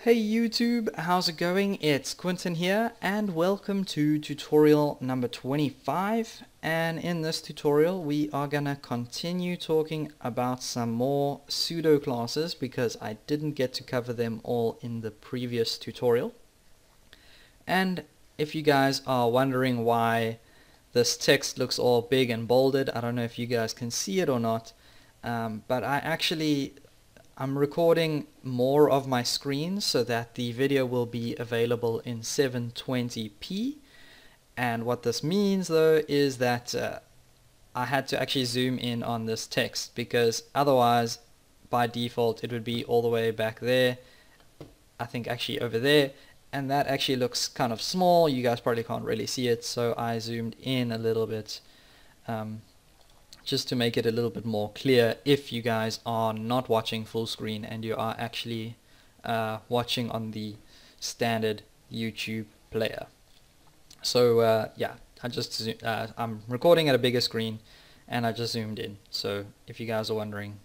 Hey YouTube, how's it going? It's Quentin here and welcome to tutorial number 25, and in this tutorial we are gonna continue talking about some more pseudo classes because I didn't get to cover them all in the previous tutorial. And if you guys are wondering why this text looks all big and bolded, I don't know if you guys can see it or not, but I'm recording more of my screen so that the video will be available in 720p, and what this means though is that I had to actually zoom in on this text because otherwise by default it would be all the way back there, I think actually over there, and that actually looks kind of small. You guys probably can't really see it, so I zoomed in a little bit just to make it a little bit more clear if you guys are not watching full screen and you are actually watching on the standard YouTube player. So yeah, I'm recording at a bigger screen and I just zoomed in. So if you guys are wondering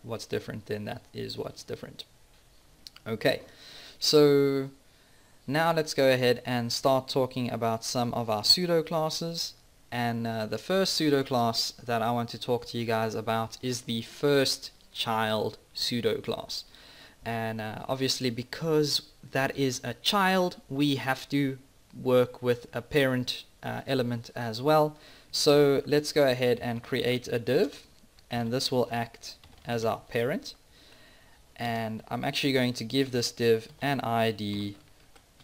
what's different, then that is what's different. Okay, so now let's go ahead and start talking about some of our pseudo classes. And the first pseudo class that I want to talk to you guys about is the first child pseudo class. And obviously because that is a child, we have to work with a parent element as well. So let's go ahead and create a div, and this will act as our parent. And I'm actually going to give this div an ID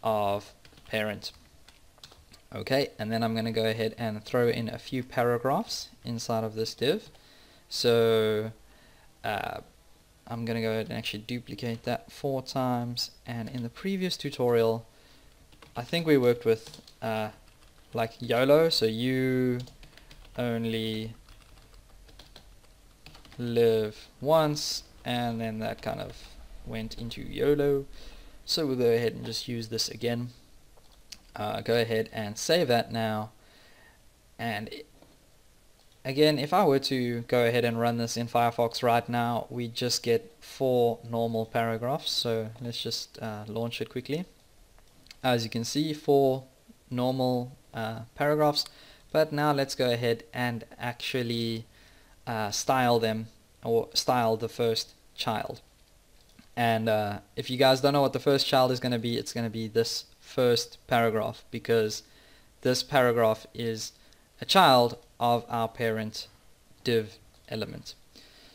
of parent. Okay, and then I'm going to go ahead and throw in a few paragraphs inside of this div. So I'm going to go ahead and actually duplicate that 4 times, and in the previous tutorial I think we worked with like YOLO, so you only live once, and then that kind of went into YOLO. So we'll go ahead and just use this again. Go ahead and save that now, and again, if I were to go ahead and run this in Firefox right now, we just get 4 normal paragraphs. So let's just launch it quickly. As you can see, 4 normal paragraphs, but now let's go ahead and actually style them, or style the first child. And if you guys don't know what the first child is going to be, it's going to be this first paragraph, because this paragraph is a child of our parent div element.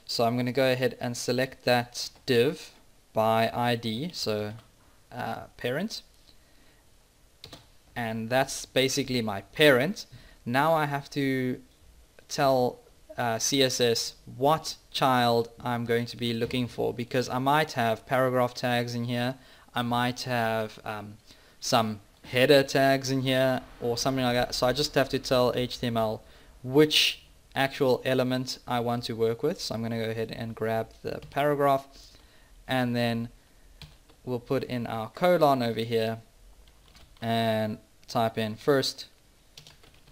So I'm going to go ahead and select that div by ID, so parent, and that's basically my parent. Now I have to tell CSS what child I'm going to be looking for, because I might have paragraph tags in here, I might have some header tags in here or something like that. So I just have to tell HTML which actual element I want to work with. So I'm going to go ahead and grab the paragraph, and then we'll put in our colon over here and type in first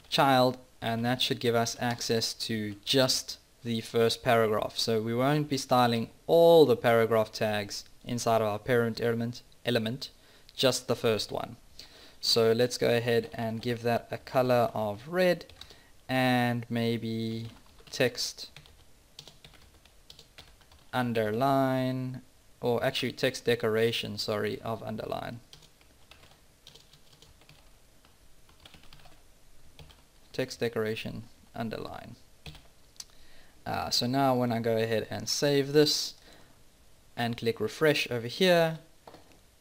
child, and that should give us access to just the first paragraph. So we won't be styling all the paragraph tags inside of our parent element, just the first one. So let's go ahead and give that a color of red, and maybe text underline, or actually text decoration, sorry, of underline. Text decoration underline. So now when I go ahead and save this and click refresh over here,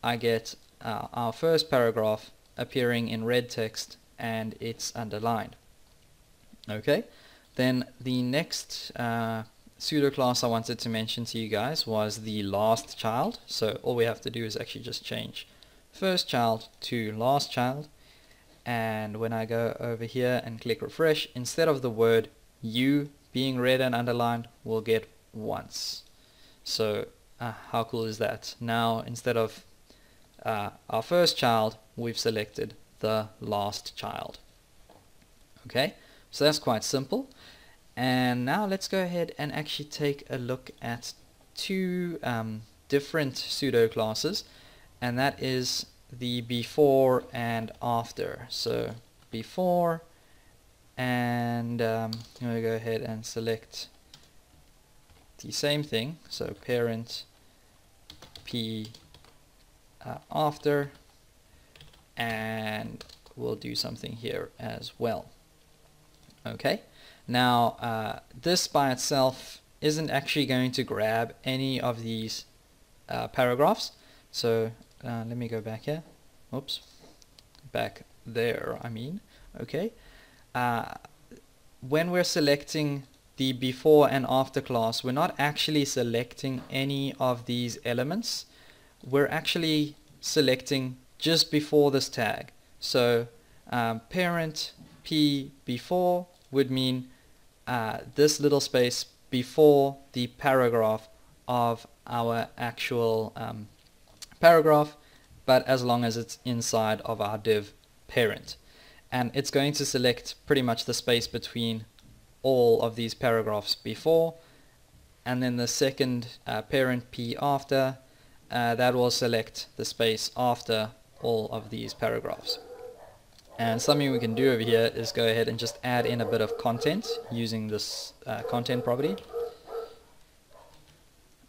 I get our first paragraph appearing in red text and it's underlined. Okay, then the next pseudo class I wanted to mention to you guys was the last child. So all we have to do is actually just change first child to last child, and when I go over here and click refresh, instead of the word you being red and underlined, we'll get once. So how cool is that? Now instead of our first child, we've selected the last child. Okay, so that's quite simple. And now let's go ahead and actually take a look at 2 different pseudo classes, and that is the before and after. So before, and I'm going to go ahead and select the same thing, so parent p after, and we'll do something here as well. Okay, now this by itself isn't actually going to grab any of these paragraphs, so let me go back here. Oops, back there I mean. Okay, when we're selecting the before and after class, we're not actually selecting any of these elements. We're actually selecting just before this tag. So parent p before would mean this little space before the paragraph of our actual paragraph, but as long as it's inside of our div parent. And it's going to select pretty much the space between all of these paragraphs before, and then the second parent p after, that will select the space after all of these paragraphs. And something we can do over here is go ahead and just add in a bit of content using this content property.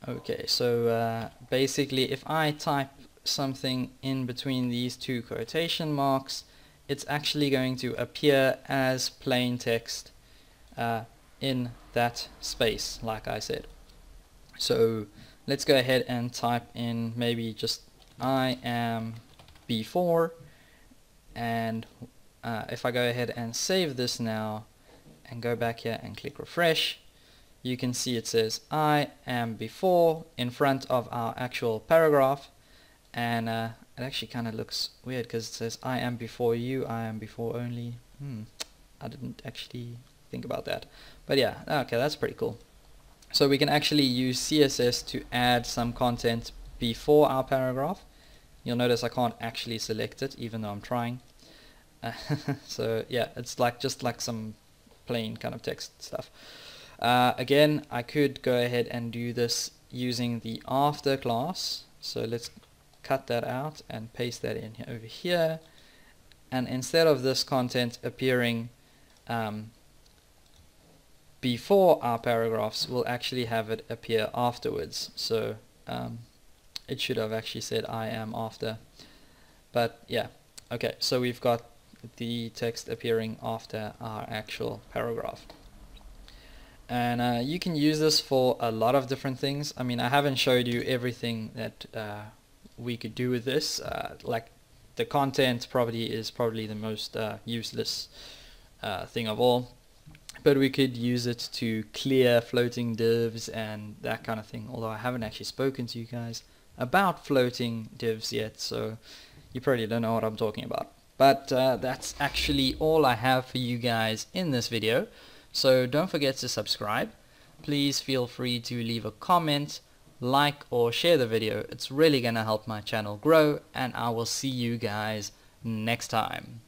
Okay, so basically if I type something in between these two quotation marks, it's actually going to appear as plain text in that space, like I said. So let's go ahead and type in maybe just I am before, and if I go ahead and save this now and go back here and click refresh, you can see it says I am before in front of our actual paragraph, and it actually kind of looks weird because it says I am before you, I am before only. I didn't actually think about that, but yeah, okay, that's pretty cool. So we can actually use CSS to add some content before our paragraph. You'll notice I can't actually select it even though I'm trying. So yeah, it's like just like some plain kind of text stuff. Again, I could go ahead and do this using the after class. So let's cut that out and paste that in over here. And instead of this content appearing before our paragraphs, we'll actually have it appear afterwards. So it should have actually said I am after. But yeah, okay, so we've got the text appearing after our actual paragraph. And you can use this for a lot of different things. I mean, I haven't showed you everything that we could do with this. Like the content property is probably the most useless thing of all. But we could use it to clear floating divs and that kind of thing. Although I haven't actually spoken to you guys about floating divs yet, so you probably don't know what I'm talking about. But that's actually all I have for you guys in this video. So don't forget to subscribe. Please feel free to leave a comment, like or share the video. It's really going to help my channel grow, and I will see you guys next time.